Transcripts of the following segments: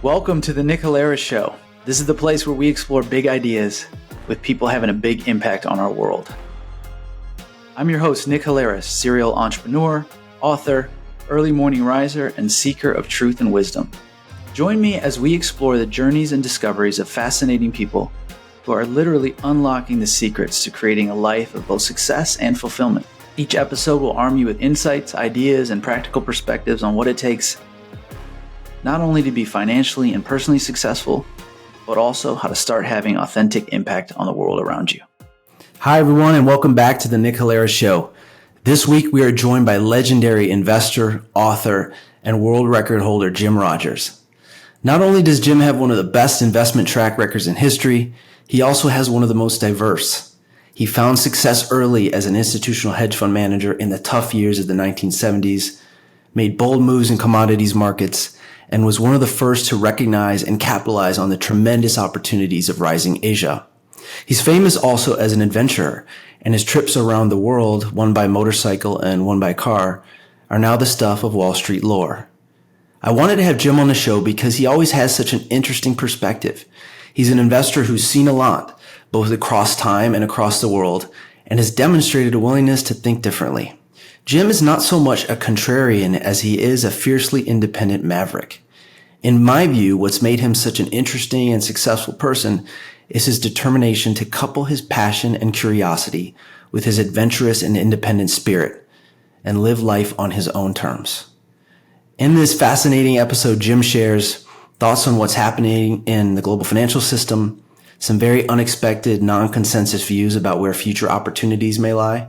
Welcome to the Inequality Show. This is the place where we explore big ideas with people having a big impact on our world. I'm your host, Nick Hilaris, serial entrepreneur, author, early morning riser, and seeker of truth and wisdom. Join me as we explore the journeys and discoveries of fascinating people who are literally unlocking the secrets to creating a life of both success and fulfillment. Each episode will arm you with insights, ideas, and practical perspectives on what it takes not only to be financially and personally successful, but also how to start having authentic impact on the world around you. Hi, everyone, and welcome back to the Nick Hilaris Show. This week, we are joined by legendary investor, author, and world record holder Jim Rogers. Not only does Jim have one of the best investment track records in history, he also has one of the most diverse. He found success early as an institutional hedge fund manager in the tough years of the 1970s, made bold moves in commodities markets, and was one of the first to recognize and capitalize on the tremendous opportunities of rising Asia. He's famous also as an adventurer, and his trips around the world, one by motorcycle and one by car, are now the stuff of Wall Street lore. I wanted to have Jim on the show because he always has such an interesting perspective. He's an investor who's seen a lot, both across time and across the world, and has demonstrated a willingness to think differently. Jim is not so much a contrarian as he is a fiercely independent maverick. In my view, what's made him such an interesting and successful person is his determination to couple his passion and curiosity with his adventurous and independent spirit and live life on his own terms. In this fascinating episode, Jim shares thoughts on what's happening in the global financial system, some very unexpected non-consensus views about where future opportunities may lie,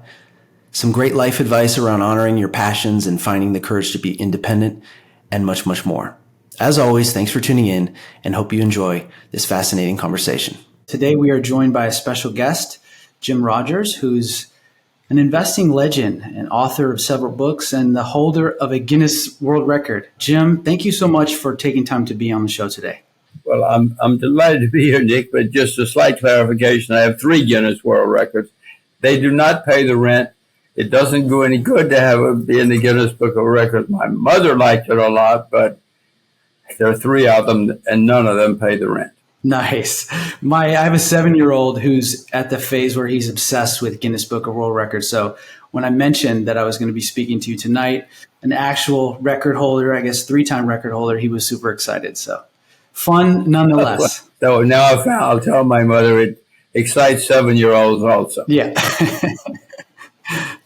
some great life advice around honoring your passions and finding the courage to be independent, and much, much more. As always, thanks for tuning in and hope you enjoy this fascinating conversation. Today, we are joined by a special guest, Jim Rogers, who's an investing legend and author of several books and the holder of a Guinness World Record. Jim, thank you so much for taking time to be on the show today. Well, I'm delighted to be here, Nick, but just a slight clarification. I have 3 Guinness World Records. They do not pay the rent. It doesn't do any good to be in the Guinness Book of Records. My mother liked it a lot, but there are 3 of them, and none of them pay the rent. Nice. I have a 7-year-old who's at the phase where he's obsessed with Guinness Book of World Records. So when I mentioned that I was going to be speaking to you tonight, an actual record holder, I guess 3-time record holder, he was super excited. So fun nonetheless. So now I'll tell my mother it excites 7-year-olds also. Yeah.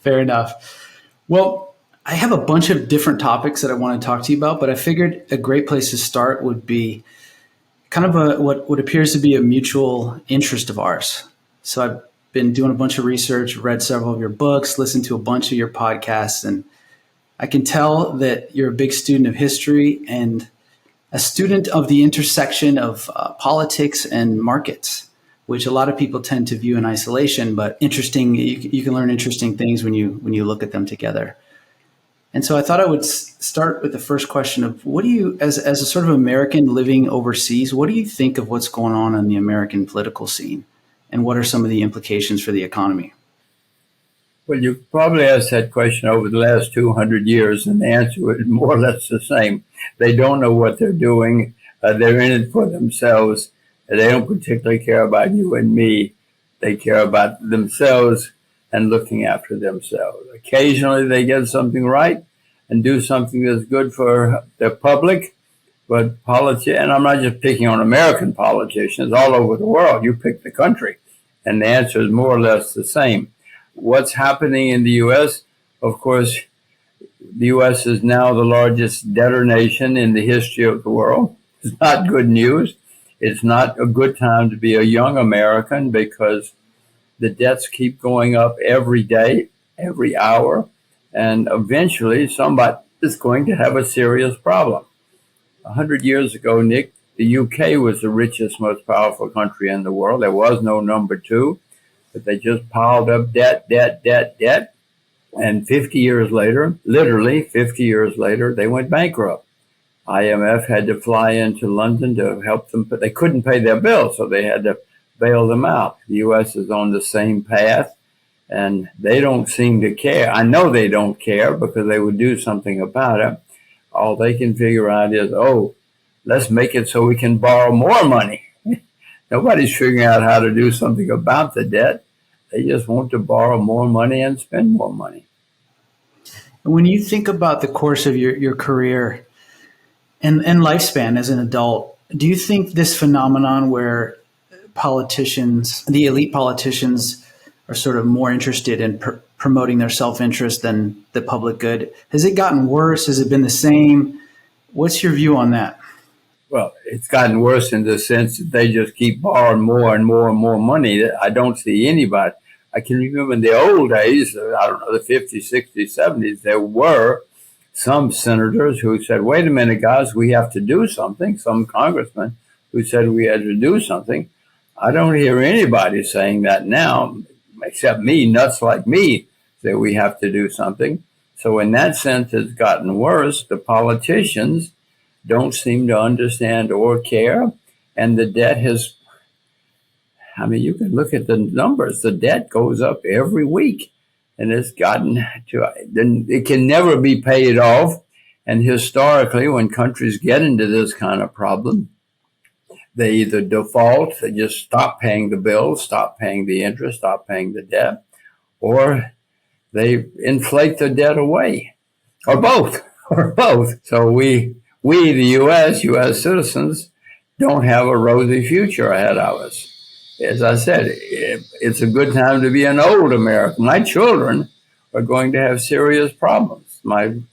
Fair enough. Well, I have a bunch of different topics that I want to talk to you about, but I figured a great place to start would be kind of what appears to be a mutual interest of ours. So I've been doing a bunch of research, read several of your books, listened to a bunch of your podcasts, and I can tell that you're a big student of history and a student of the intersection of politics and markets, which a lot of people tend to view in isolation, but interesting. You can learn interesting things when you look at them together. And so I thought I would start with the first question of what do you, as a sort of American living overseas, what do you think of what's going on in the American political scene? And what are some of the implications for the economy? Well, you probably asked that question over the last 200 years, and the answer is more or less the same. They don't know what they're doing. They're in it for themselves. They don't particularly care about you and me. They care about themselves and looking after themselves. Occasionally they get something right and do something that's good for the public, but and I'm not just picking on American politicians, all over the world. You pick the country, and the answer is more or less the same. What's happening in the U.S., of course, the U.S. is now the largest debtor nation in the history of the world. It's not good news. It's not a good time to be a young American because the debts keep going up every day, every hour, and eventually somebody is going to have a serious problem. 100 years ago, Nick, the UK was the richest, most powerful country in the world. There was no number 2, but they just piled up debt. And 50 years later, literally 50 years later, they went bankrupt. IMF had to fly into London to help them, but they couldn't pay their bills, so they had to bail them out. The U.S. is on the same path, and they don't seem to care. I know they don't care because they would do something about it. All they can figure out is, let's make it so we can borrow more money. Nobody's figuring out how to do something about the debt. They just want to borrow more money and spend more money. When you think about the course of your career and lifespan as an adult, do you think this phenomenon where politicians, the elite politicians, are sort of more interested in promoting their self-interest than the public good, has it gotten worse? Has it been the same? What's your view on that? Well, it's gotten worse in the sense that they just keep borrowing more and more and more money. I don't see anybody. I can remember in the old days, I don't know, the 50s, 60s, 70s, there were some senators who said, wait a minute, guys, we have to do something. Some congressmen who said we had to do something. I don't hear anybody saying that now, except me, nuts like me, that we have to do something. So in that sense, it's gotten worse. The politicians don't seem to understand or care. And the debt has, I mean, you can look at the numbers. The debt goes up every week. And it's gotten to, it can never be paid off. And historically, when countries get into this kind of problem, they either default, they just stop paying the bills, stop paying the interest, stop paying the debt, or they inflate the debt away, or both, or both. So we the U.S. citizens, don't have a rosy future ahead of us. As I said, it's a good time to be an old American. My children are going to have serious problems.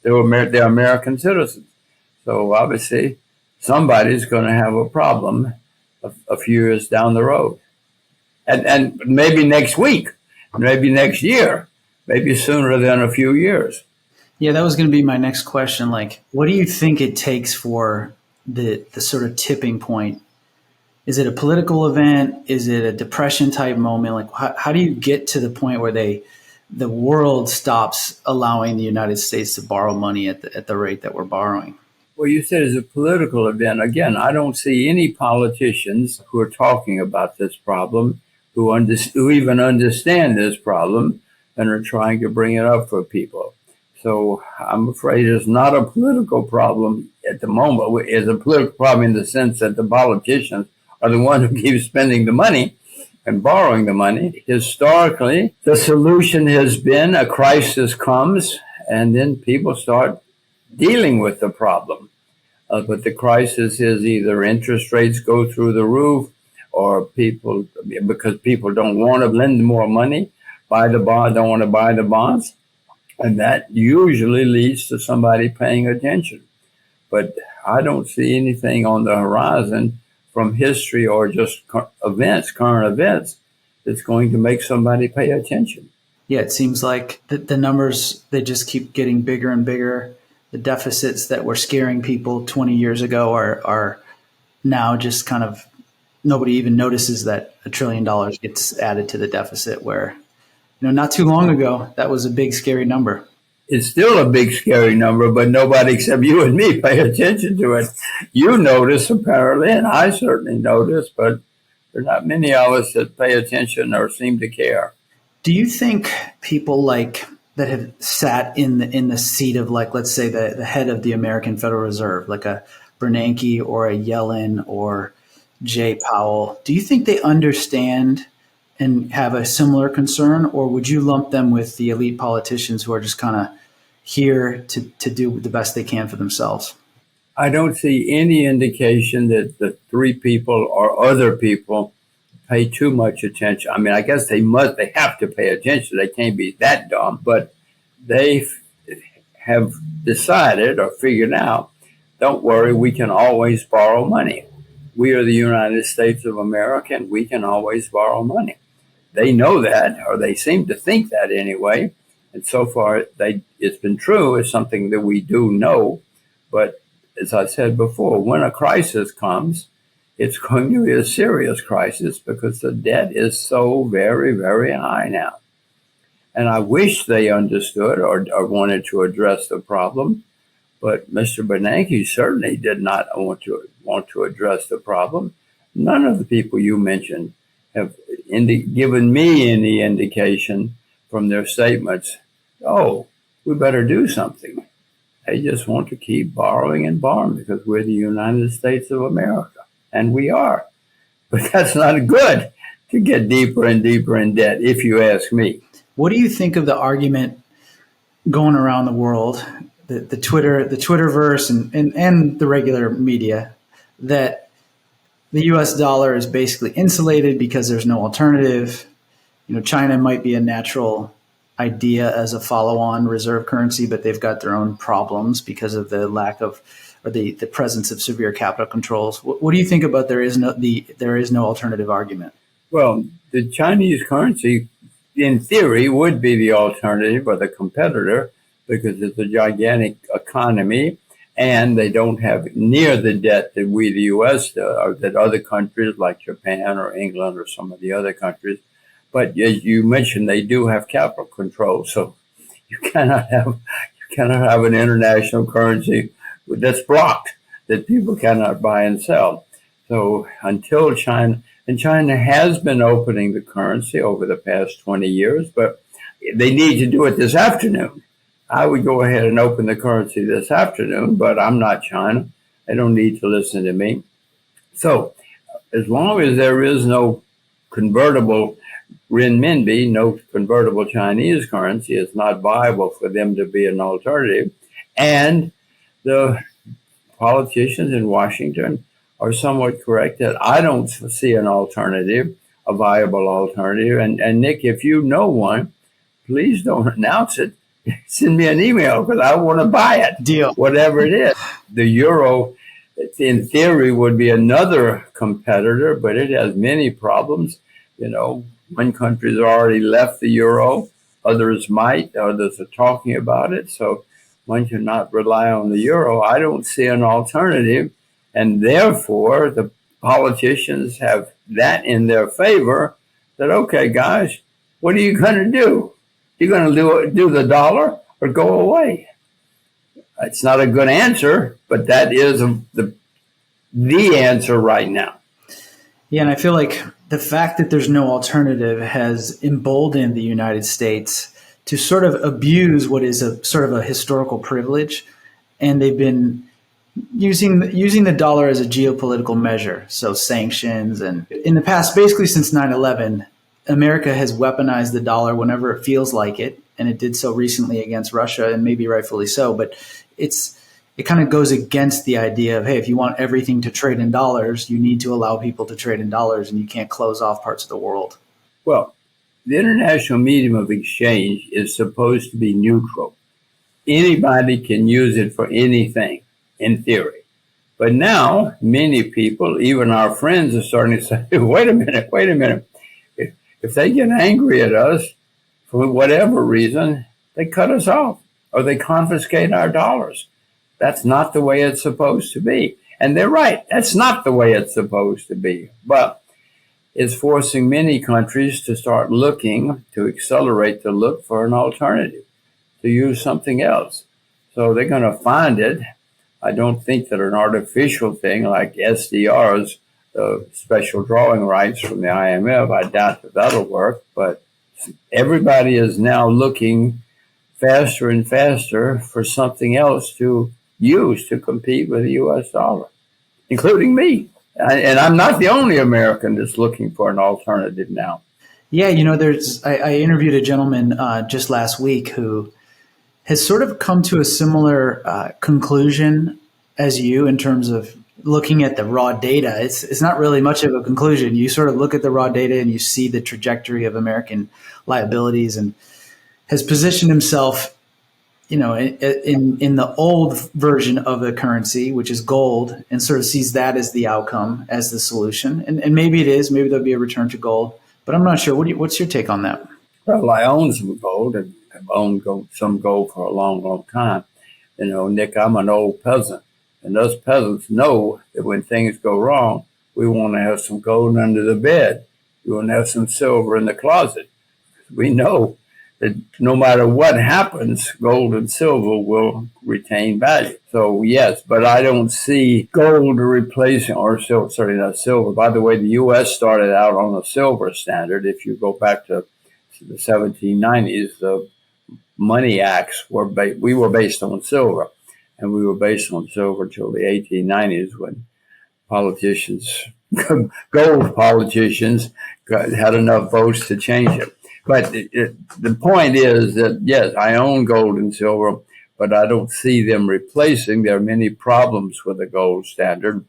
They're American citizens. So obviously, somebody's going to have a problem a few years down the road. And maybe next week, maybe next year, maybe sooner than a few years. Yeah, that was going to be my next question. Like, what do you think it takes for the sort of tipping point? Is it a political event? Is it a depression type moment? Like, how do you get to the point where the world stops allowing the United States to borrow money at the rate that we're borrowing? Well, you said it's a political event. Again, I don't see any politicians who are talking about this problem, who even understand this problem and are trying to bring it up for people. So I'm afraid it's not a political problem at the moment. It's a political problem in the sense that the politicians are the one who keeps spending the money and borrowing the money. Historically, the solution has been a crisis comes and then people start dealing with the problem. But the crisis is either interest rates go through the roof or because people don't want to lend more money, don't want to buy the bonds. And that usually leads to somebody paying attention. But I don't see anything on the horizon from history or just current events, that's going to make somebody pay attention. Yeah, it seems like the numbers, they just keep getting bigger and bigger. The deficits that were scaring people 20 years ago are now just kind of, nobody even notices that $1 trillion gets added to the deficit, where, not too long ago, that was a big, scary number. It's still a big, scary number, but nobody except you and me pay attention to it. You notice, apparently, and I certainly notice, but there are not many of us that pay attention or seem to care. Do you think people that have sat in the seat of, like, let's say the head of the American Federal Reserve, like a Bernanke or a Yellen or Jay Powell, do you think they understand and have a similar concern, or would you lump them with the elite politicians who are just kind of here to do the best they can for themselves? I don't see any indication that the three people or other people pay too much attention. I mean, I guess they have to pay attention. They can't be that dumb, but they have decided or figured out, don't worry, we can always borrow money. We are the United States of America, and we can always borrow money. They know that, or they seem to think that anyway. And so far, it's been true. It's something that we do know. But as I said before, when a crisis comes, it's going to be a serious crisis because the debt is so very, very high now. And I wish they understood or wanted to address the problem. But Mr. Bernanke certainly did not want to address the problem. None of the people you mentioned have given me any indication from their statements, oh, we better do something. They just want to keep borrowing and borrowing because we're the United States of America, and we are. But that's not good to get deeper and deeper in debt, if you ask me. What do you think of the argument going around the world, the Twitterverse and the regular media, that the U.S. dollar is basically insulated because there's no alternative? China might be a natural idea as a follow-on reserve currency, but they've got their own problems because of the lack of, or the presence of severe capital controls. What do you think about there is no alternative argument? Well, the Chinese currency, in theory, would be the alternative or the competitor because it's a gigantic economy and they don't have near the debt that we, the U.S., do, or that other countries like Japan or England or some of the other countries. But as you mentioned, they do have capital control, so you cannot have an international currency that's blocked, that people cannot buy and sell. So until China, and China has been opening the currency over the past 20 years, but they need to do it this afternoon. I would go ahead and open the currency this afternoon, but I'm not China. They don't need to listen to me. So as long as there is no convertible renminbi, no convertible Chinese currency, it's not viable for them to be an alternative. And the politicians in Washington are somewhat correct that I don't see an alternative, a viable alternative. And Nick, if you know one, please don't announce it. Send me an email because I want to buy it. Deal. Whatever it is. The euro, in theory, would be another competitor, but it has many problems. One country's already left the euro, others might, others are talking about it. So one cannot rely on the euro. I don't see an alternative. And therefore, the politicians have that in their favor that, okay, guys, what are you going to do? You're going to do the dollar or go away? It's not a good answer, but that is the answer right now. Yeah, and I feel like the fact that there's no alternative has emboldened the United States to sort of abuse what is a sort of a historical privilege, and they've been using the dollar as a geopolitical measure, so sanctions. And in the past, basically since 9/11, America has weaponized the dollar whenever it feels like it, and it did so recently against Russia, and maybe rightfully so. But it kind of goes against the idea of, hey, if you want everything to trade in dollars, you need to allow people to trade in dollars, and you can't close off parts of the world. Well, the international medium of exchange is supposed to be neutral. Anybody can use it for anything, in theory. But now, many people, even our friends, are starting to say, wait a minute. If they get angry at us for whatever reason, they cut us off or they confiscate our dollars. That's not the way it's supposed to be. And they're right. That's not the way it's supposed to be. But it's forcing many countries to start looking, to accelerate the look for an alternative, to use something else. So they're going to find it. I don't think that an artificial thing like SDRs, special drawing rights from the IMF, I doubt that that'll work. But everybody is now looking faster and faster for something else to use to compete with the U.S. dollar, including me. And I'm not the only American that's looking for an alternative now. Yeah, I interviewed a gentleman just last week who has sort of come to a similar conclusion as you in terms of looking at the raw data. It's not really much of a conclusion. You sort of look at the raw data and you see the trajectory of American liabilities, and has positioned himself in the old version of the currency, which is gold, and sort of sees that as the outcome, as the solution. And maybe it is. Maybe there'll be a return to gold. But I'm not sure. What's your take on that? Well, I own some gold and have owned some gold for a long, long time. Nick, I'm an old peasant. And us peasants know that when things go wrong, we want to have some gold under the bed. We want to have some silver in the closet. We know that no matter what happens, gold and silver will retain value. So yes, but I don't see gold replacing, or silver, certainly not silver. By the way, the U.S. started out on a silver standard. If you go back to the 1790s, the money acts we were based on silver. and we were based on silver till the 1890s when politicians, gold politicians, had enough votes to change it. But the point is that, yes, I own gold and silver, but I don't see them replacing. There are many problems with the gold standard.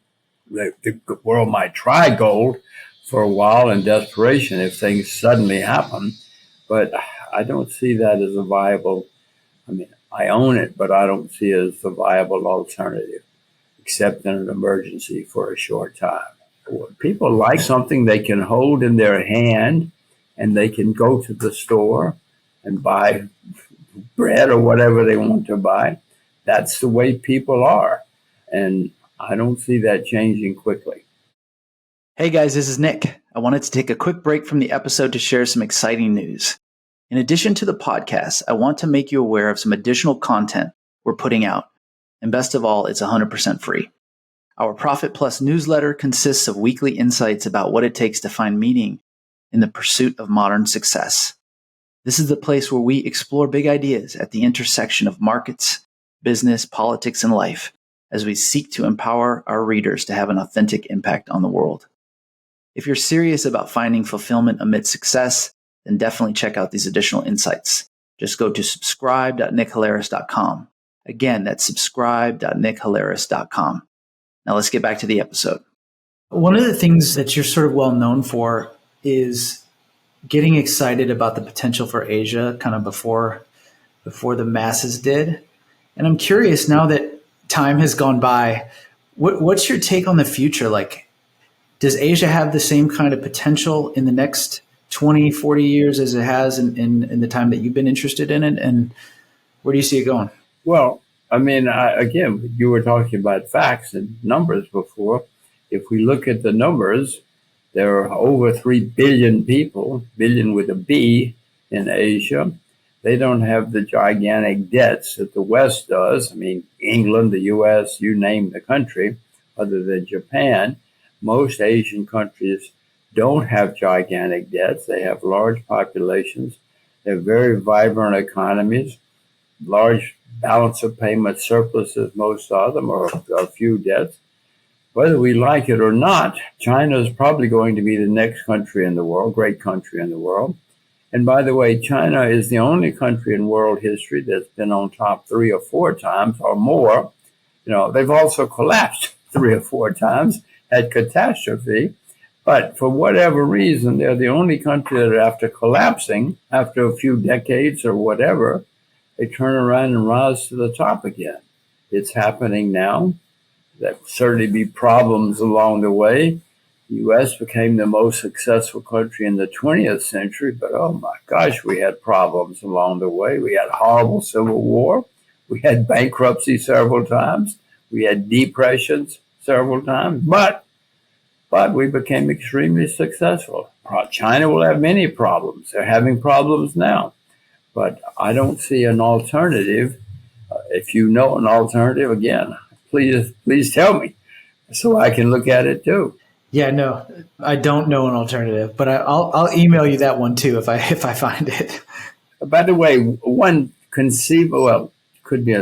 The world might try gold for a while in desperation if things suddenly happen, but I don't see that as a viable. I mean, I own it, but I don't see it as a viable alternative, except in an emergency for a short time. People like something they can hold in their hand, and they can go to the store and buy bread or whatever they want to buy. That's the way people are. And I don't see that changing quickly. Hey guys, this is Nick. I wanted to take a quick break from the episode to share some exciting news. In addition to the podcast, I want to make you aware of some additional content we're putting out. And best of all, it's 100% free. Our Profit Plus newsletter consists of weekly insights about what it takes to find meaning in the pursuit of modern success. This is the place where we explore big ideas at the intersection of markets, business, politics, and life, as we seek to empower our readers to have an authentic impact on the world. If you're serious about finding fulfillment amid success, then definitely check out these additional insights. Just go to subscribe.nickhilaris.com. Again, that's subscribe.nickhilaris.com. Now let's get back to the episode. One of the things that you're sort of well known for is getting excited about the potential for Asia kind of before the masses did. And I'm curious, now that time has gone by, what's your take on the future? Like, does Asia have the same kind of potential in the next 20, 40 years as it has in the time that you've been interested in it? And where do you see it going? Well, I mean, again, you were talking about facts and numbers before. If we look at the numbers, there are over 3 billion people, billion with a B, in Asia. They don't have the gigantic debts that the West does. I mean, England, the U.S., you name the country, other than Japan. Most Asian countries don't have gigantic debts. They have large populations. They have very vibrant economies, large balance of payment surpluses, most of them, or a few debts. Whether we like it or not, China is probably going to be the next country in the world, great country in the world. And by the way, China is the only country in world history that's been on top 3 or 4 times or more. You know, they've also collapsed 3 or 4 times, had catastrophe. But for whatever reason, they're the only country that after collapsing, after a few decades or whatever, they turn around and rise to the top again. It's happening now. There will certainly be problems along the way. The U.S. became the most successful country in the 20th century, but oh my gosh, we had problems along the way. We had horrible civil war. We had bankruptcy several times. We had depressions several times, but we became extremely successful. China will have many problems. They're having problems now, but I don't see an alternative. If you know an alternative, again, please tell me so I can look at it too. Yeah, no, I don't know an alternative, but I'll email you that one too if I find it. By the way, one conceivable, well, could be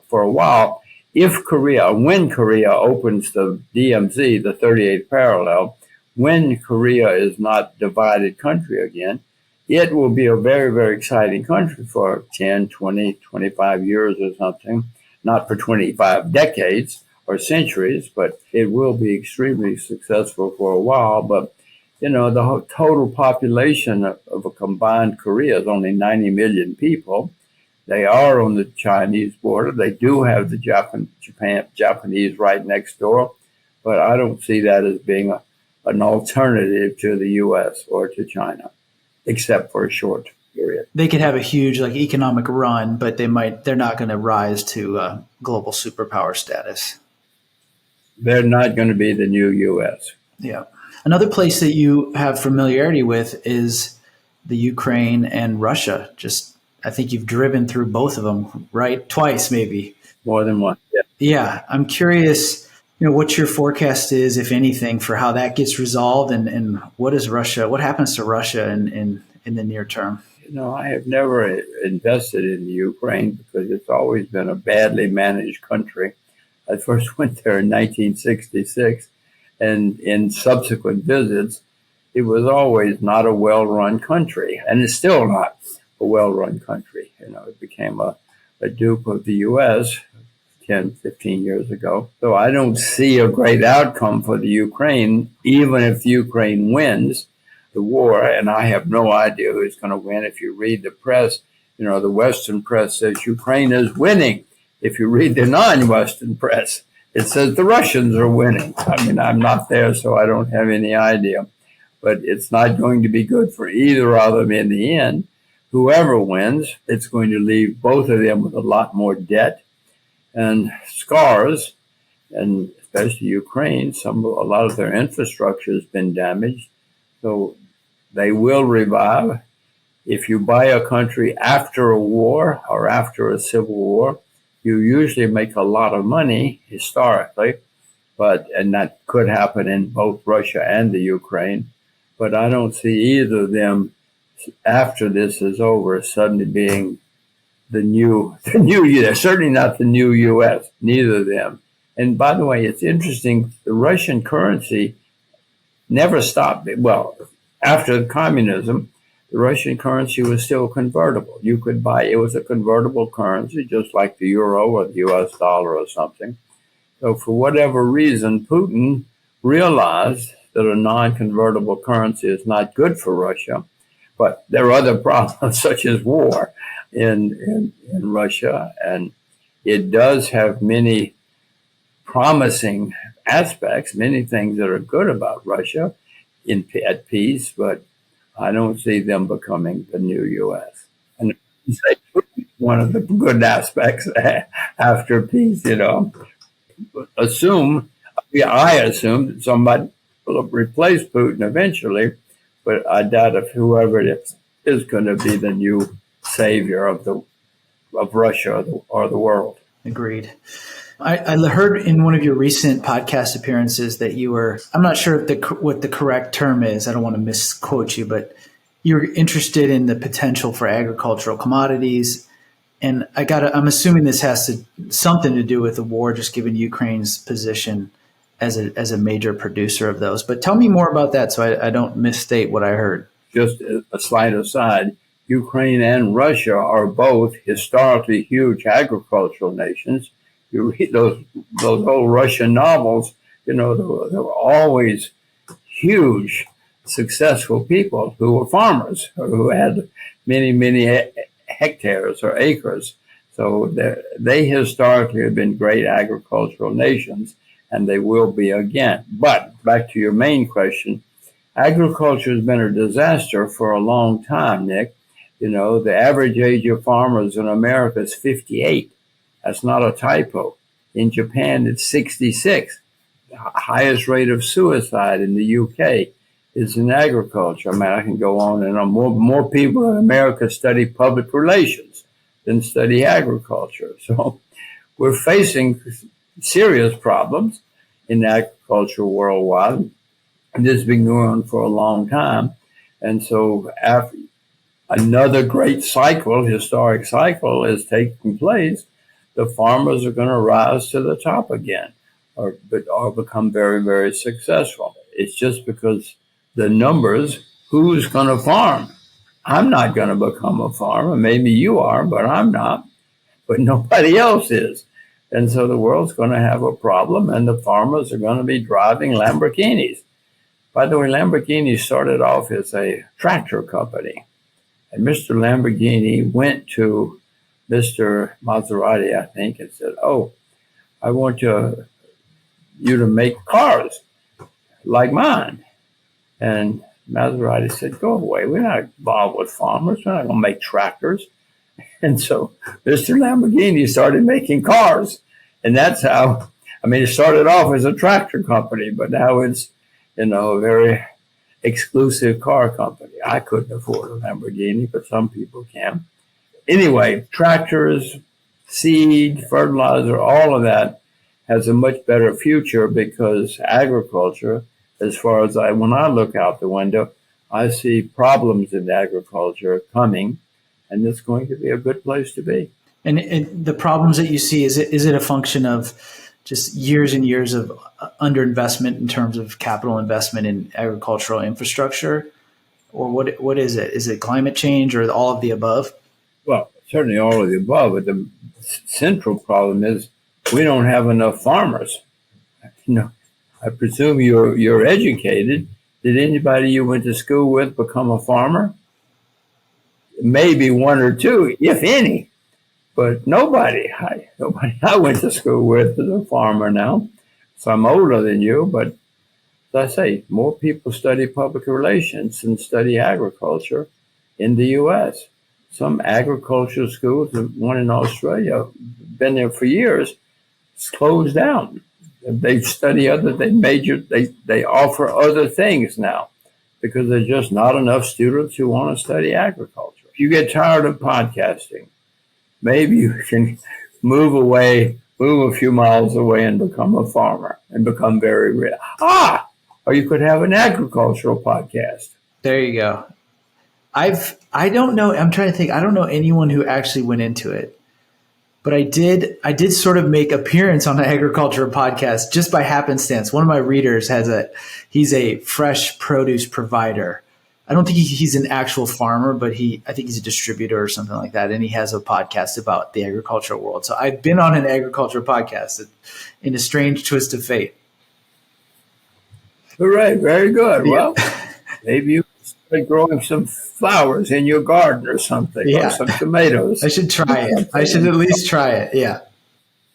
for a while, when Korea opens the DMZ, the 38th parallel, when Korea is not divided country again, it will be a very, very exciting country for 10, 20, 25 years or something, not for 25 decades or centuries, but it will be extremely successful for a while. But, you know, the whole total population of a combined Korea is only 90 million people. They are on the Chinese border. They do have the Japanese right next door, but I don't see that as being an alternative to the U.S. or to China, except for a short period. They could have a huge economic run, but they're not going to rise to global superpower status. They're not going to be the new U.S. Yeah. Another place that you have familiarity with is the Ukraine and Russia. I think you've driven through both of them, right? Twice, maybe. More than one. Yeah. Yeah. I'm curious, what your forecast is, if anything, for how that gets resolved, and what happens to Russia in the near term? I have never invested in the Ukraine because it's always been a badly managed country. I first went there in 1966, and in subsequent visits, it was always not a well-run country, and it's still not a well-run country. It became a dupe of the U.S. 10, 15 years ago. So I don't see a great outcome for the Ukraine, even if the Ukraine wins the war, and I have no idea who's going to win. If you read the press, the Western press says Ukraine is winning. If you read the non-Western press, it says the Russians are winning. I mean, I'm not there, so I don't have any idea. But it's not going to be good for either of them in the end. Whoever wins, it's going to leave both of them with a lot more debt and scars, and especially Ukraine. A lot of their infrastructure has been damaged. So they will revive. If you buy a country after a war or after a civil war, you usually make a lot of money historically, and that could happen in both Russia and the Ukraine. But I don't see either of them, after this is over, suddenly being the new U.S., certainly not the new U.S., neither of them. And by the way, it's interesting, the Russian currency never stopped. Well, after communism, the Russian currency was still convertible. You could buy, it was a convertible currency, just like the euro or the US dollar or something. So for whatever reason, Putin realized that a non-convertible currency is not good for Russia. But there are other problems, such as war in Russia, and it does have many promising aspects, many things that are good about Russia at peace, but I don't see them becoming the new U.S. And one of the good aspects after peace, I assume that somebody will replace Putin eventually, but I doubt if whoever it is going to be the new savior of Russia or the world. Agreed. I heard in one of your recent podcast appearances that you were, I'm not sure what the correct term is. I don't want to misquote you, but you're interested in the potential for agricultural commodities. And I'm assuming this has something to do with the war, just given Ukraine's position as a major producer of those. But tell me more about that so I don't misstate what I heard. Just a slight aside, Ukraine and Russia are both historically huge agricultural nations. You read those old Russian novels, there were always huge, successful people who were farmers, who had many, many hectares or acres. So they historically have been great agricultural nations, and they will be again. But back to your main question, agriculture has been a disaster for a long time, Nick. The average age of farmers in America is 58. That's not a typo. In Japan, it's 66. The highest rate of suicide in the UK is in agriculture. I mean, I can go on and on. More people in America study public relations than study agriculture. So we're facing serious problems in agriculture worldwide. And this has been going on for a long time. And so after another great cycle, historic cycle, is taking place, the farmers are going to rise to the top again or become very, very successful. It's just because the numbers, who's going to farm? I'm not going to become a farmer. Maybe you are, but I'm not. But nobody else is. And so the world's going to have a problem, and the farmers are going to be driving Lamborghinis. By the way, Lamborghini started off as a tractor company. And Mr. Lamborghini went to Mr. Maserati, I think, and said, "Oh, I want you to make cars like mine." And Maserati said, "Go away. We're not involved with farmers. We're not going to make tractors." And so Mr. Lamborghini started making cars. And that's how, it started off as a tractor company, but now it's, a very exclusive car company. I couldn't afford a Lamborghini, but some people can. Anyway, tractors, seed, fertilizer, all of that has a much better future because agriculture, as far as when I look out the window, I see problems in agriculture coming, and it's going to be a good place to be. And the problems that you see, is it a function of just years and years of underinvestment in terms of capital investment in agricultural infrastructure? Or what is it? Is it climate change or all of the above? Well, certainly all of the above, but the central problem is we don't have enough farmers. I presume you're educated. Did anybody you went to school with become a farmer? Maybe one or two, if any, but nobody I went to school with is a farmer now. So I'm older than you, but as I say, more people study public relations than study agriculture in the U.S. Some agricultural schools, the one in Australia, been there for years, it's closed down. They study they offer other things now because there's just not enough students who want to study agriculture. If you get tired of podcasting, maybe you can move a few miles away and become a farmer and become very rich. Or you could have an agricultural podcast. There you go. I don't know. I'm trying to think. I don't know anyone who actually went into it, but I did sort of make appearance on an agriculture podcast just by happenstance. One of my readers he's a fresh produce provider. I don't think he's an actual farmer, but I think he's a distributor or something like that. And he has a podcast about the agricultural world. So I've been on an agriculture podcast in a strange twist of fate. Hooray, very good. Yeah. Well, maybe you start growing some flowers in your garden or something, or some tomatoes. I should try it. I should at least try it. Yeah.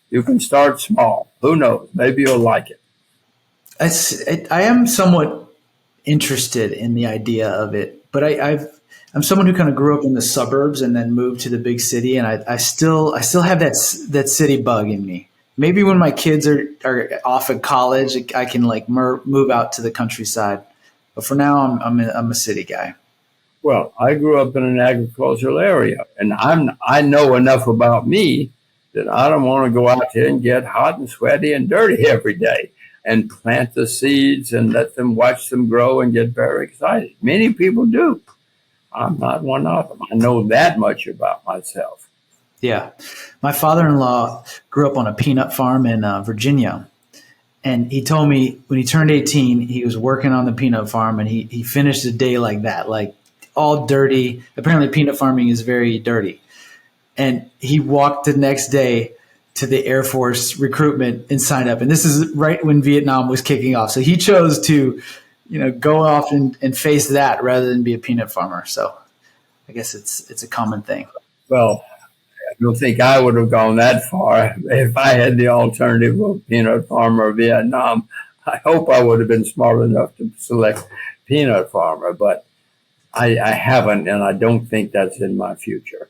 You can start small. Who knows? Maybe you'll like it. I am somewhat interested in the idea of it, but I'm someone who kind of grew up in the suburbs and then moved to the big city, and I still have that city bug in me. Maybe when my kids are off at college, I can move out to the countryside. But for now, I'm a city guy. Well, I grew up in an agricultural area, and I know enough about me that I don't want to go out there and get hot and sweaty and dirty every day and plant the seeds and watch them grow and get very excited. Many people do. I'm not one of them. I know that much about myself. Yeah. My father-in-law grew up on a peanut farm in Virginia. And he told me when he turned 18, he was working on the peanut farm and he finished a day like that, like all dirty. Apparently peanut farming is very dirty. And he walked the next day to the Air Force recruitment and signed up. And this is right when Vietnam was kicking off. So he chose to, go off and face that rather than be a peanut farmer. So I guess it's a common thing. Well, I don't think I would have gone that far if I had the alternative of peanut farmer or Vietnam. I hope I would have been smart enough to select peanut farmer, but I haven't, and I don't think that's in my future.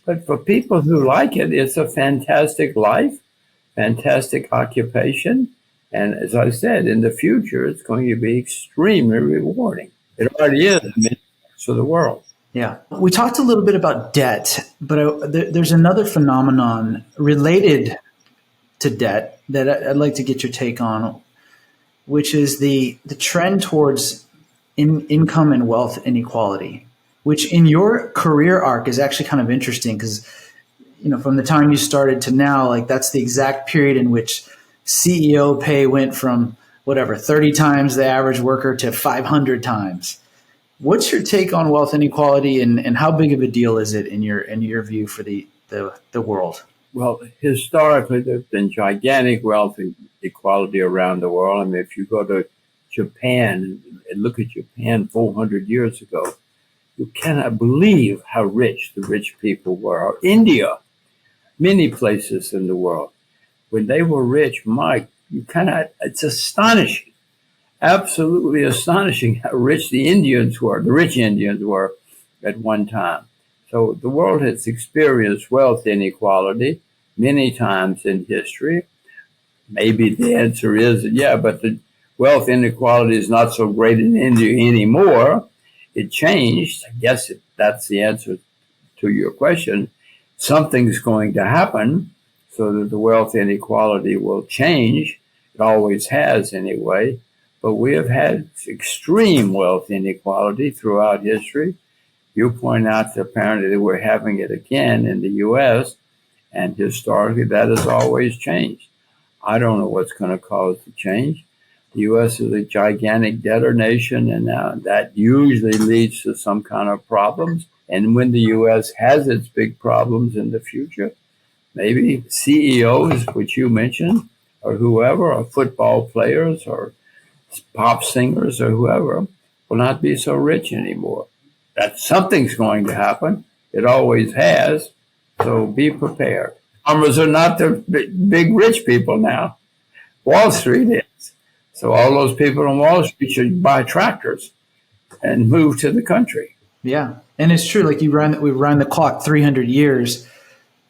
But for people who like it, it's a fantastic life, fantastic occupation, and as I said, in the future, it's going to be extremely rewarding. It already is in many parts of the world. Yeah. We talked a little bit about debt, but there's another phenomenon related to debt that I'd like to get your take on, which is the trend towards income and wealth inequality, which in your career arc is actually kind of interesting because, from the time you started to now, that's the exact period in which CEO pay went from 30 times the average worker to 500 times. What's your take on wealth inequality and how big of a deal is it in your view for the world? Well, historically, there's been gigantic wealth inequality around the world. I mean, if you go to Japan and look at Japan 400 years ago, you cannot believe how rich the rich people were. Or India, many places in the world. When they were rich, it's astonishing. Absolutely astonishing how rich the rich Indians were at one time. So the world has experienced wealth inequality many times in history. Maybe the answer is, but the wealth inequality is not so great in India anymore. It changed. I guess that's the answer to your question. Something's going to happen so that the wealth inequality will change. It always has anyway. But we have had extreme wealth inequality throughout history. You point out that apparently we're having it again in the U.S., and historically that has always changed. I don't know what's going to cause the change. The U.S. is a gigantic debtor nation, and that usually leads to some kind of problems. And when the U.S. has its big problems in the future, maybe CEOs, which you mentioned, or whoever, or football players, or pop singers, or whoever, will not be so rich anymore. That something's going to happen. It always has. So be prepared. Farmers are not the big rich people now. Wall Street is. So all those people on Wall Street should buy tractors and move to the country. Yeah. And it's true. Like we run the clock 300 years.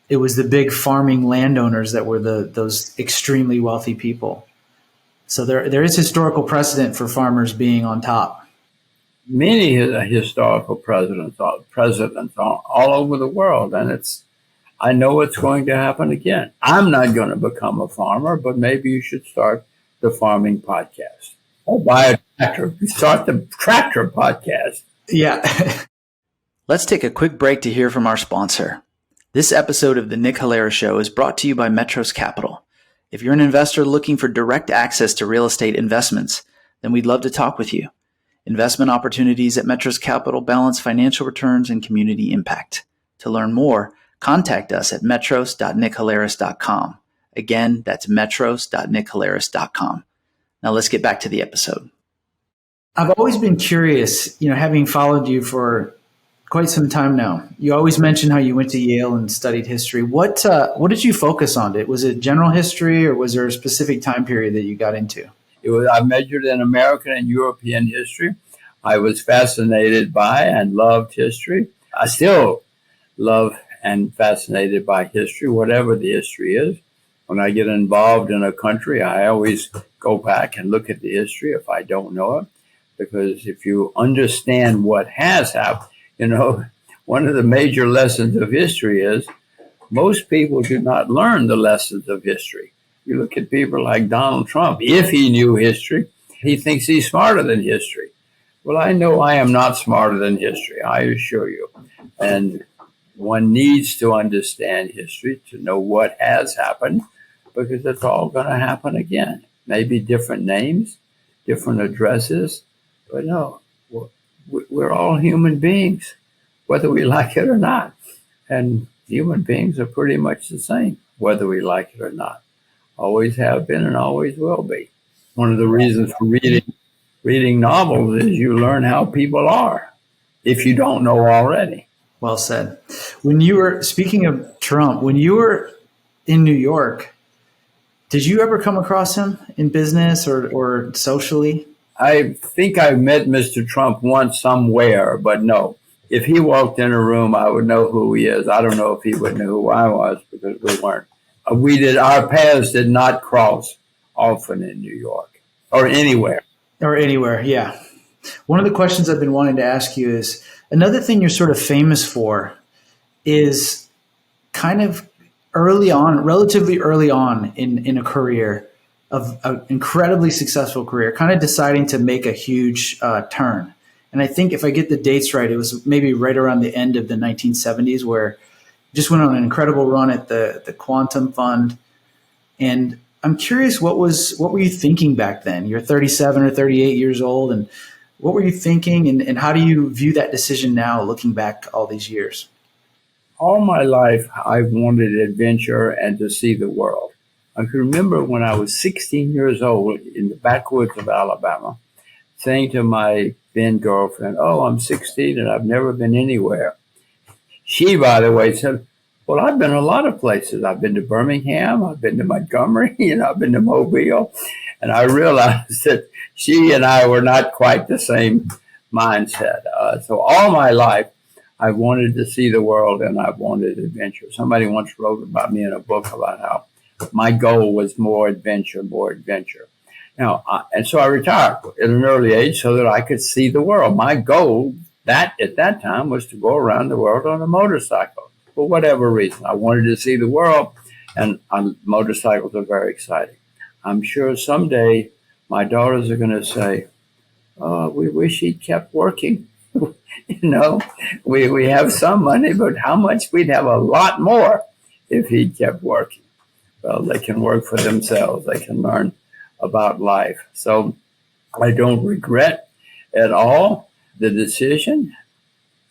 It was the big farming landowners that were those extremely wealthy people. So there is historical precedent for farmers being on top. Many historical presidents all over the world, and I know it's going to happen again. I'm not going to become a farmer, but maybe you should start the farming podcast or buy a tractor. Start the tractor podcast. Yeah. Let's take a quick break to hear from our sponsor. This episode of the Nick Hilera Show is brought to you by Metros Capital. If you're an investor looking for direct access to real estate investments, then we'd love to talk with you. Investment opportunities at Metros Capital balance financial returns and community impact. To learn more, contact us at metros.nickhilaris.com. Again, that's metros.nickhilaris.com. Now let's get back to the episode. I've always been curious, having followed you for quite some time now. You always mention how you went to Yale and studied history. What did you focus on? Was it general history, or was there a specific time period that you got into? I majored in American and European history. I was fascinated by and loved history. I still love and fascinated by history, whatever the history is. When I get involved in a country, I always go back and look at the history if I don't know it. Because if you understand what has happened, one of the major lessons of history is most people do not learn the lessons of history. You look at people like Donald Trump. If he knew history, he thinks he's smarter than history. Well, I know I am not smarter than history, I assure you. And one needs to understand history to know what has happened, because it's all going to happen again. Maybe different names, different addresses, but no, we're all human beings, whether we like it or not. And human beings are pretty much the same, whether we like it or not. Always have been and always will be. One of the reasons for reading novels is you learn how people are, if you don't know already. Well said. Speaking of Trump, when you were in New York, did you ever come across him in business or socially? I think I met Mr. Trump once somewhere, but no. If he walked in a room, I would know who he is. I don't know if he would know who I was, because we weren't. Our paths did not cross often in New York or anywhere. Yeah. One of the questions I've been wanting to ask you is, another thing you're sort of famous for is kind of relatively early on in a career, of an incredibly successful career, kind of deciding to make a huge turn. And I think if I get the dates right, it was maybe right around the end of the 1970s, where just went on an incredible run at the Quantum Fund. And I'm curious, what were you thinking back then? You're 37 or 38 years old. And what were you thinking? And how do you view that decision now, looking back all these years? All my life, I've wanted adventure and to see the world. I can remember when I was 16 years old in the backwoods of Alabama, saying to my then girlfriend, "Oh, I'm 16 and I've never been anywhere." She, by the way, said, "Well, I've been a lot of places. I've been to Birmingham, I've been to Montgomery, I've been to Mobile." And I realized that she and I were not quite the same mindset. So all my life, I wanted to see the world and I wanted adventure. Somebody once wrote about me in a book about how my goal was more adventure. And so I retired at an early age so that I could see the world. My goal at that time was to go around the world on a motorcycle. For whatever reason, I wanted to see the world, and motorcycles are very exciting. I'm sure someday my daughters are going to say, "Oh, we wish he'd kept working." You know, we have some money, but how much? We'd have a lot more if he kept working. Well, they can work for themselves. They can learn about life. So I don't regret at all the decision.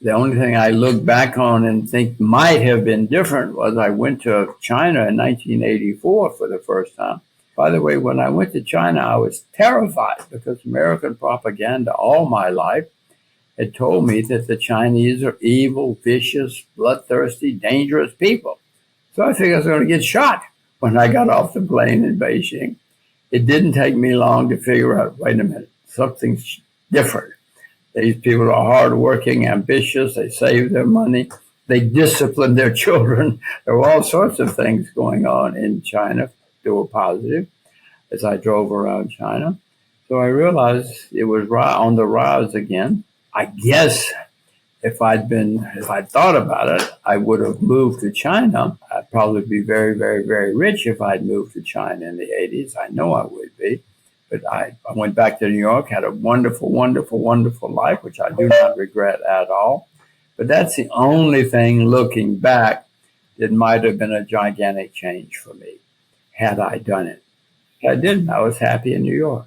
The only thing I look back on and think might have been different was I went to China in 1984 for the first time. By the way, when I went to China, I was terrified because American propaganda all my life had told me that the Chinese are evil, vicious, bloodthirsty, dangerous people. So I figured I was going to get shot when I got off the plane in Beijing. It didn't take me long to figure out, wait a minute, something's different. These people are hardworking, ambitious, they save their money, they discipline their children. There were all sorts of things going on in China that were positive as I drove around China. So I realized it was on the rise again. I guess if I'd thought about it, I would have moved to China. I'd probably be very, very, very rich if I'd moved to China in the 80s. I know I would be. But I went back to New York, had a wonderful, wonderful, wonderful life, which I do not regret at all. But that's the only thing looking back that might have been a gigantic change for me had I done it. I didn't. I was happy in New York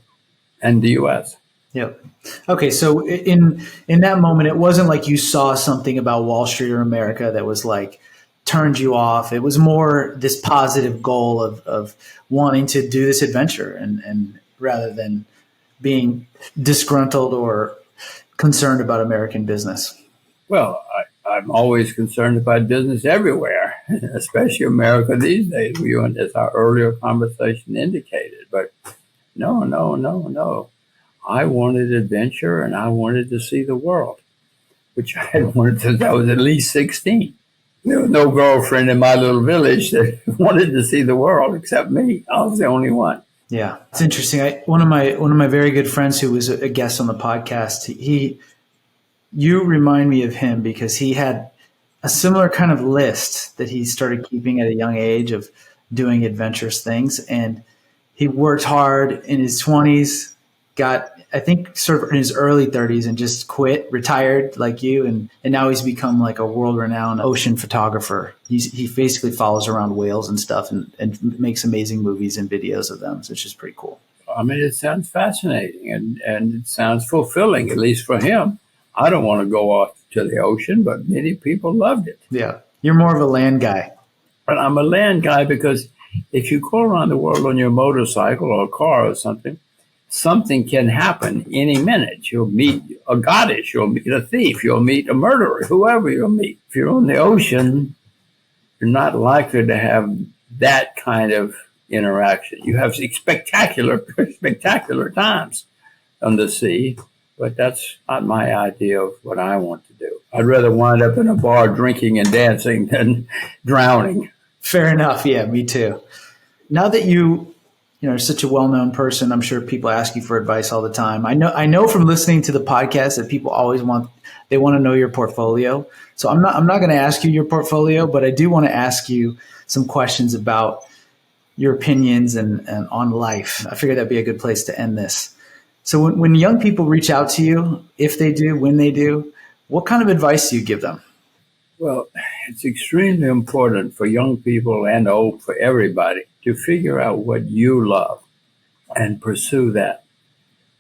and the U.S. Yep. Okay, so in that moment, it wasn't like you saw something about Wall Street or America that was like turned you off. It was more this positive goal of wanting to do this adventure and rather than being disgruntled or concerned about American business. Well, I'm always concerned about business everywhere, especially America these days, as our earlier conversation indicated. But no. I wanted adventure and I wanted to see the world, which I had wanted since I was at least 16. There was no girlfriend in my little village that wanted to see the world except me. I was the only one. Yeah, it's interesting. One of my very good friends who was a guest on the podcast, you remind me of him because he had a similar kind of list that he started keeping at a young age of doing adventurous things. And he worked hard in his 20s, got, I think, sort of in his early 30s and just quit, retired like you. And now he's become like a world-renowned ocean photographer. He basically follows around whales and stuff and makes amazing movies and videos of them. So it's just pretty cool. I mean, it sounds fascinating and it sounds fulfilling, at least for him. I don't want to go off to the ocean, but many people loved it. Yeah. You're more of a land guy. But I'm a land guy because if you go around the world on your motorcycle or a car or something can happen any minute. You'll meet a goddess, you'll meet a thief, you'll meet a murderer, whoever you'll meet. If you're on the ocean, you're not likely to have that kind of interaction. You have spectacular times on the sea, but that's not my idea of what I want to do. I'd rather wind up in a bar drinking and dancing than drowning. Fair enough. Yeah, me too. Now that you're such a well-known person, I'm sure people ask you for advice all the time. I know from listening to the podcast that people always want to know your portfolio. So I'm not going to ask you your portfolio, but I do want to ask you some questions about your opinions and on life. I figured that'd be a good place to end this. So when young people reach out to you, if they do, when they do, what kind of advice do you give them? Well, it's extremely important for young people and old, for everybody, to figure out what you love and pursue that.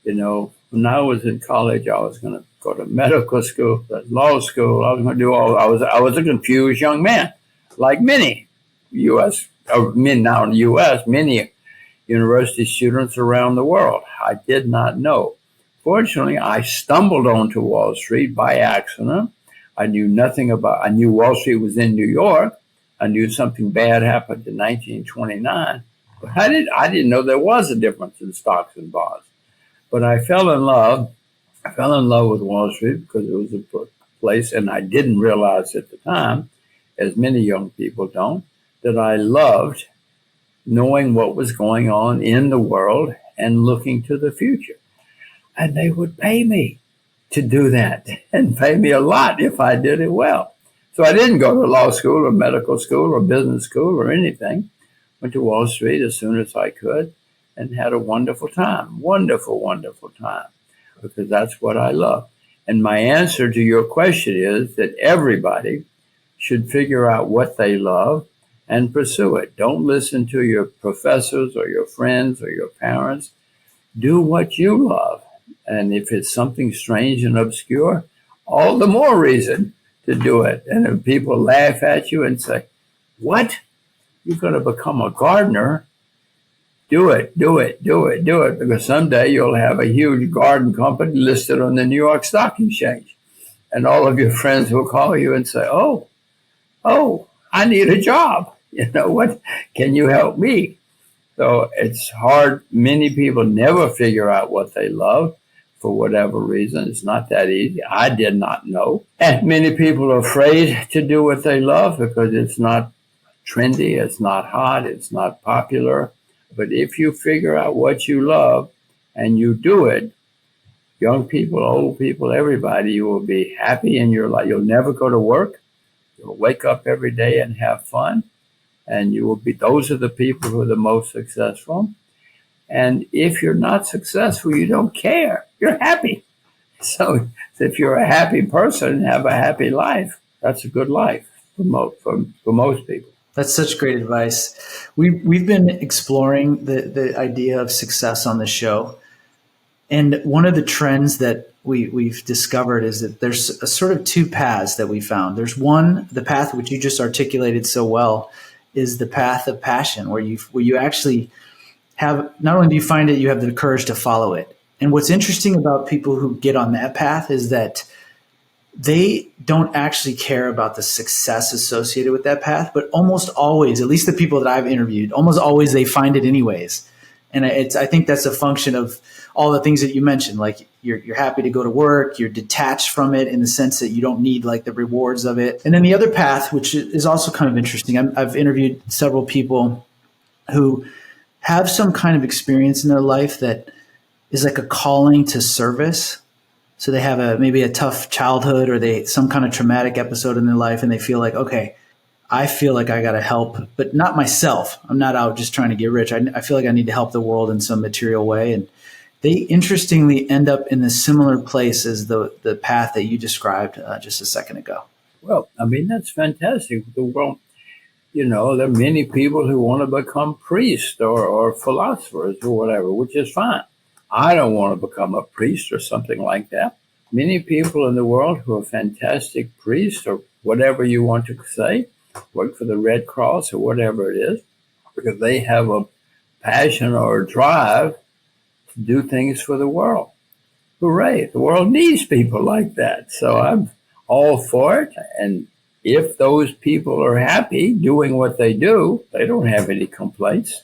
When I was in college, I was going to go to medical school, law school. I was going to do I was a confused young man, like many many university students around the world. I did not know. Fortunately, I stumbled onto Wall Street by accident. I knew Wall Street was in New York. I knew something bad happened in 1929, but I didn't know there was a difference in stocks and bonds. But I fell in love with Wall Street because it was a place, and I didn't realize at the time, as many young people don't, that I loved knowing what was going on in the world and looking to the future. And they would pay me to do that and pay me a lot if I did it well. So I didn't go to law school or medical school or business school or anything. Went to Wall Street as soon as I could and had a wonderful time. Wonderful, wonderful time. Because that's what I love. And my answer to your question is that everybody should figure out what they love and pursue it. Don't listen to your professors or your friends or your parents. Do what you love. And if it's something strange and obscure, all the more reason to do it. And if people laugh at you and say, what? You're going to become a gardener? Do it, do it, do it, do it, because someday you'll have a huge garden company listed on the New York Stock Exchange. And all of your friends will call you and say, oh, I need a job. You know what? Can you help me? So it's hard. Many people never figure out what they love for whatever reason. It's not that easy. I did not know. And many people are afraid to do what they love because it's not trendy, it's not hot, it's not popular. But if you figure out what you love and you do it, young people, old people, everybody, you will be happy in your life. You'll never go to work. You'll wake up every day and have fun. And you will be, those are the people who are the most successful. And if you're not successful, you don't care. You're happy. So if you're a happy person and have a happy life, that's a good life for most people. That's such great advice. We've been exploring the idea of success on the show. And one of the trends that we've discovered is that there's a sort of two paths that we found. There's one, the path which you just articulated so well, is the path of passion, where you actually have, not only do you find it, you have the courage to follow it. And what's interesting about people who get on that path is that they don't actually care about the success associated with that path, but almost always, at least the people that I've interviewed, almost always they find it anyways. And I think that's a function of all the things that you mentioned, like you're happy to go to work, you're detached from it in the sense that you don't need like the rewards of it. And then the other path, which is also kind of interesting, I've interviewed several people who have some kind of experience in their life that is like a calling to service. So they have maybe a tough childhood or some kind of traumatic episode in their life, and they feel like, okay, I feel like I got to help, but not myself. I'm not out just trying to get rich. I feel like I need to help the world in some material way. And they interestingly end up in a similar place as the path that you described just a second ago. Well, I mean, that's fantastic. The world, there are many people who want to become priests or philosophers or whatever, which is fine. I don't want to become a priest or something like that. Many people in the world who are fantastic priests or whatever you want to say, work for the Red Cross or whatever it is, because they have a passion or a drive to do things for the world. Hooray, the world needs people like that. So I'm all for it. And if those people are happy doing what they do, they don't have any complaints.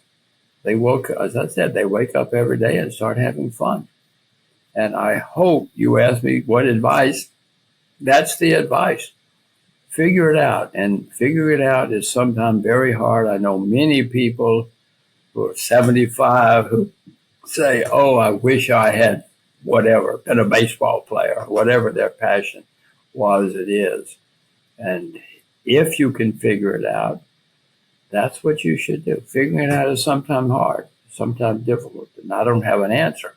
As I said, they wake up every day and start having fun. And I hope you ask me what advice. That's the advice. Figure it out. And figure it out is sometimes very hard. I know many people who are 75 who say, oh, I wish I had whatever, been a baseball player, whatever their passion was, it is. And if you can figure it out, that's what you should do. Figuring it out is sometimes hard, sometimes difficult. And I don't have an answer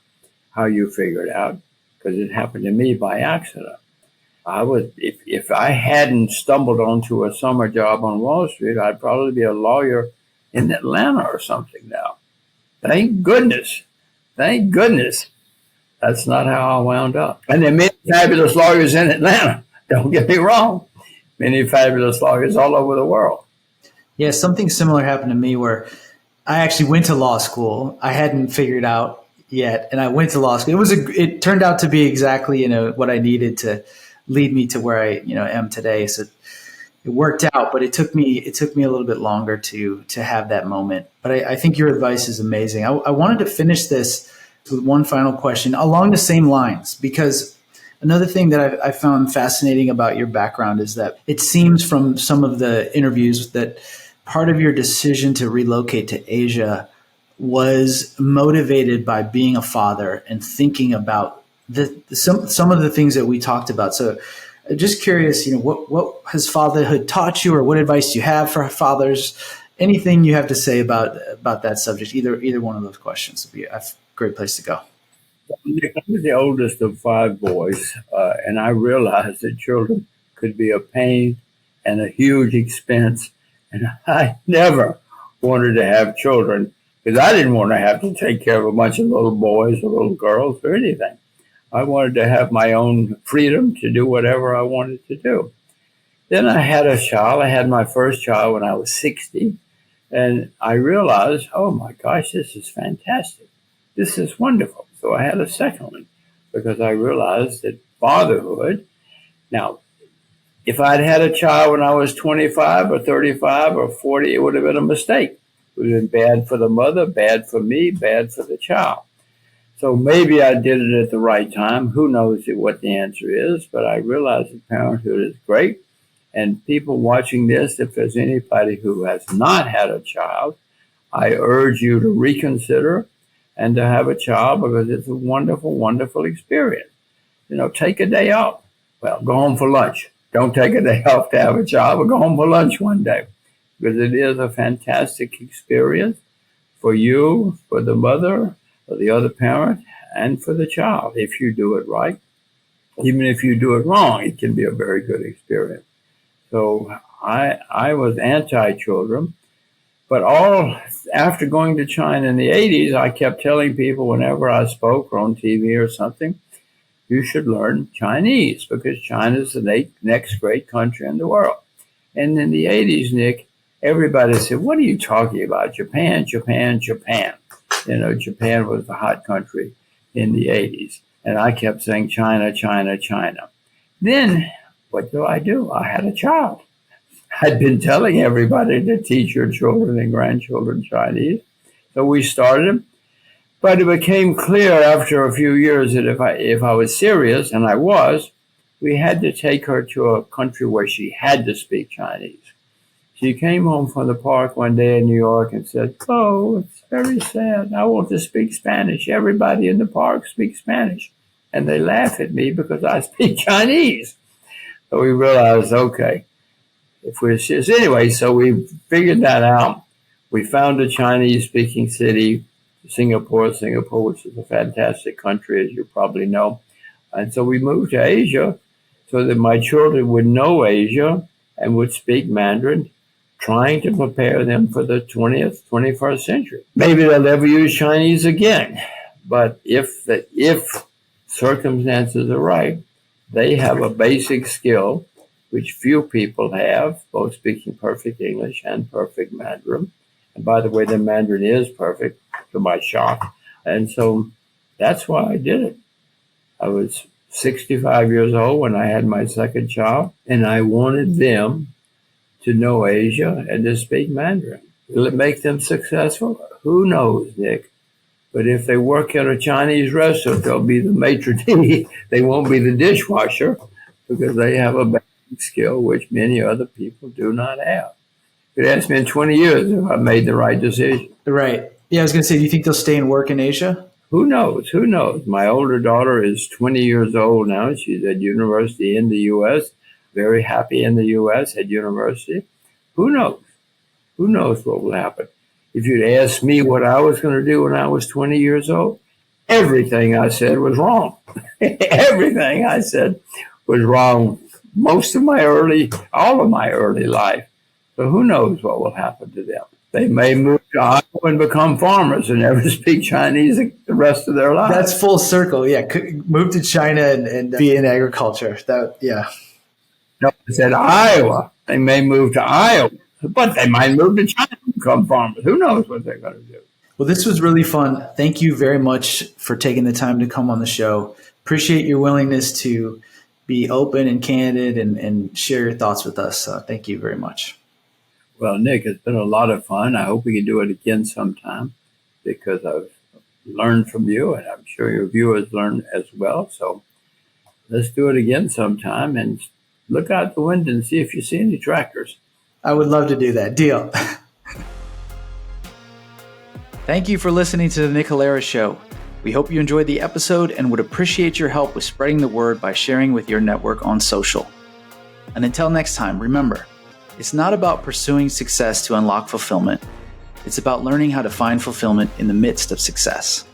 how you figure it out because it happened to me by accident. If I hadn't stumbled onto a summer job on Wall Street, I'd probably be a lawyer in Atlanta or something now. Thank goodness. Thank goodness. That's not how I wound up. And there are many fabulous lawyers in Atlanta. Don't get me wrong. Many fabulous lawyers all over the world. Yeah, something similar happened to me where I actually went to law school. I hadn't figured out yet, and I went to law school. It turned out to be exactly what I needed to lead me to where I am today. So it worked out, but it took me a little bit longer to have that moment. But I think your advice is amazing. I wanted to finish this with one final question along the same lines, because another thing that I found fascinating about your background is that it seems from some of the interviews that part of your decision to relocate to Asia was motivated by being a father and thinking about some of the things that we talked about. So just curious, what has fatherhood taught you, or what advice do you have for fathers anything you have to say about that subject, either one of those questions would be a great place to go. I was the oldest of five boys, and I realized that children could be a pain and a huge expense, and I never wanted to have children because I didn't want to have to take care of a bunch of little boys or little girls or anything. I wanted to have my own freedom to do whatever I wanted to do. Then I had a child. I had my first child when I was 60, and I realized, oh my gosh, this is fantastic. This is wonderful. So I had a second one because I realized that fatherhood. Now, if I'd had a child when I was 25 or 35 or 40, it would have been a mistake. It would have been bad for the mother, bad for me, bad for the child. So maybe I did it at the right time. Who knows what the answer is? But I realized that parenthood is great. And people watching this, if there's anybody who has not had a child, I urge you to reconsider and to have a child because it's a wonderful, wonderful experience. Take a day off. Well, go home for lunch. Don't take a day off to have a child, but go home for lunch one day because it is a fantastic experience for you, for the mother, for the other parent, and for the child. If you do it right, even if you do it wrong, it can be a very good experience. So I was anti-children, but after going to China in the 80s, I kept telling people whenever I spoke or on TV or something, you should learn Chinese because China is the next great country in the world. And in the 80s, Nick, everybody said, what are you talking about? Japan, Japan, Japan. Japan was the hot country in the 80s. And I kept saying China, China, China. Then what do? I had a child. I'd been telling everybody to teach your children and grandchildren Chinese. So we started. But it became clear after a few years that if I was serious, and I was, we had to take her to a country where she had to speak Chinese. She came home from the park one day in New York and said, oh, it's very sad. I want to speak Spanish. Everybody in the park speaks Spanish. And they laugh at me because I speak Chinese. So we realized, okay, if we're serious. Anyway, so we figured that out. We found a Chinese-speaking city, Singapore, which is a fantastic country, as you probably know. And so we moved to Asia so that my children would know Asia and would speak Mandarin, trying to prepare them for the 20th, 21st century. Maybe they'll never use Chinese again. But if circumstances are right, they have a basic skill, which few people have, both speaking perfect English and perfect Mandarin. And by the way, the Mandarin is perfect, to my shock. And so that's why I did it. I was 65 years old when I had my second child, and I wanted them to know Asia and to speak Mandarin. Will it make them successful? Who knows, Nick? But if they work at a Chinese restaurant, they'll be the maitre d'. They won't be the dishwasher because they have a basic skill which many other people do not have. It asked me in 20 years if I made the right decision. Right. Yeah, I was going to say, do you think they'll stay and work in Asia? Who knows? Who knows? My older daughter is 20 years old now. She's at university in the U.S., very happy in the U.S. at university. Who knows? Who knows what will happen? If you'd asked me what I was going to do when I was 20 years old, everything I said was wrong. Everything I said was wrong all of my early life. So who knows what will happen to them? They may move to Iowa and become farmers and never speak Chinese the rest of their lives. That's full circle. Yeah, move to China and be in agriculture. Yeah. No, I said Iowa. They may move to Iowa, but they might move to China and become farmers. Who knows what they're going to do? Well, this was really fun. Thank you very much for taking the time to come on the show. Appreciate your willingness to be open and candid and share your thoughts with us. Thank you very much. Well, Nick, it's been a lot of fun. I hope we can do it again sometime because I've learned from you and I'm sure your viewers learn as well. So let's do it again sometime and look out the window and see if you see any tractors. I would love to do that. Deal. Thank you for listening to the Nick Halera Show. We hope you enjoyed the episode and would appreciate your help with spreading the word by sharing with your network on social. And until next time, remember, It's not about pursuing success to unlock fulfillment. It's about learning how to find fulfillment in the midst of success.